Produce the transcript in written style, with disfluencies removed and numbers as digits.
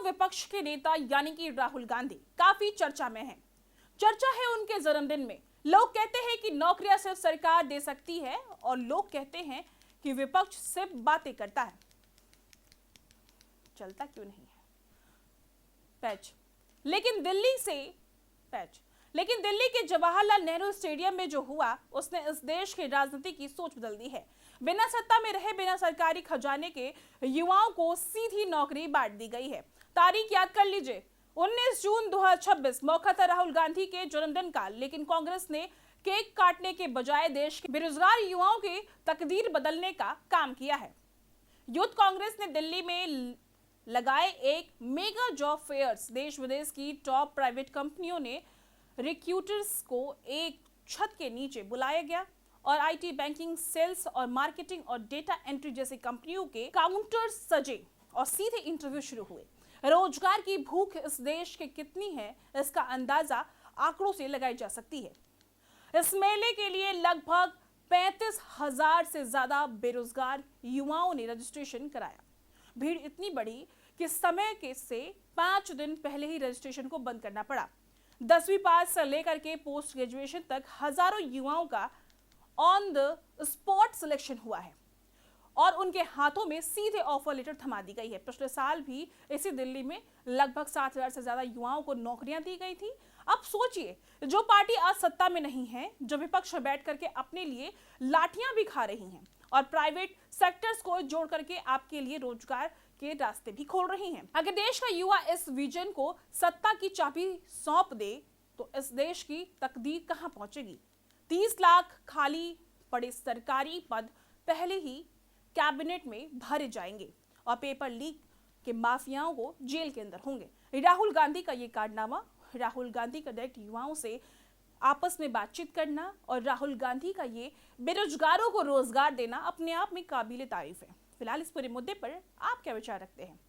विपक्ष के नेता यानी कि राहुल गांधी काफी चर्चा में हैं। चर्चा है उनके जन्मदिन में। लोग कहते हैं कि नौकरियां सिर्फ सरकार दे सकती है और लोग कहते हैं कि विपक्ष सिर्फ बातें करता है। चलता क्यों नहीं है पैच। लेकिन दिल्ली के जवाहरलाल नेहरू स्टेडियम में जो हुआ उसने इस देश के राजनीति की सोच बदल दी है। बिना सत्ता में रहे बिना सरकारी खजाने के युवाओं को सीधी नौकरी बांट दी गई है। तारीख याद कर लीजिए, 19 जून 2026 मौका था राहुल गांधी के जन्मदिन का, लेकिन कांग्रेस ने केक काटने के बजाय देश के बेरोजगार युवाओं की तकदीर बदलने का काम किया है। यूथ कांग्रेस ने दिल्ली में लगाए एक मेगा जॉब फेयर्स। देश विदेश की टॉप प्राइवेट कंपनियों ने रिक्रूटर्स को एक छत के नीचे बुलाया गया और आईटी, बैंकिंग, सेल्स और मार्केटिंग और डेटा एंट्री जैसी कंपनियों के काउंटर्स सजे और सीधे इंटरव्यू शुरू हुए। रोजगार की भूख इस देश के कितनी है इसका अंदाजा आंकड़ों से लगाई जा सकती है। इस मेले के लिए लगभग 35,000 से ज्यादा बेरोजगार युवाओं ने रजिस्ट्रेशन कराया। भीड़ इतनी बढ़ी कि समय के से 5 दिन पहले ही रजिस्ट्रेशन को बंद करना पड़ा। 10वीं पास से लेकर के पोस्ट ग्रेजुएशन तक हजारों युवाओं का ऑन द स्पॉट सिलेक्शन हुआ है और उनके हाथों में सीधे ऑफर लेटर थमा दी गई है। पिछले साल भी इसी दिल्ली में लगभग 7,000 से ज्यादा युवाओं को नौकरियां दी गई थी। अब सोचिए, जो पार्टी आज सत्ता में नहीं है, जो विपक्ष में बैठ करके अपने लिए लाठियां भी खा रही हैं और प्राइवेट सेक्टर्स को जोड़ करके आपके लिए रोजगार के रास्ते भी खोल रही हैं। अगर देश का युवा इस विजन को सत्ता की चाबी सौंप दे तो इस देश की तकदीर कहां पहुंचेगी। 30 लाख खाली पड़े सरकारी पद पहले ही कैबिनेट में भरे जाएंगे और पेपर लीक के माफियाओं को जेल के अंदर होंगे। राहुल गांधी का ये कारनामा, राहुल गांधी का डायरेक्ट युवाओं से आपस में बातचीत करना और राहुल गांधी का ये बेरोजगारों को रोजगार देना अपने आप में काबिले तारीफ है। फिलहाल इस पूरे मुद्दे पर आप क्या विचार रखते हैं?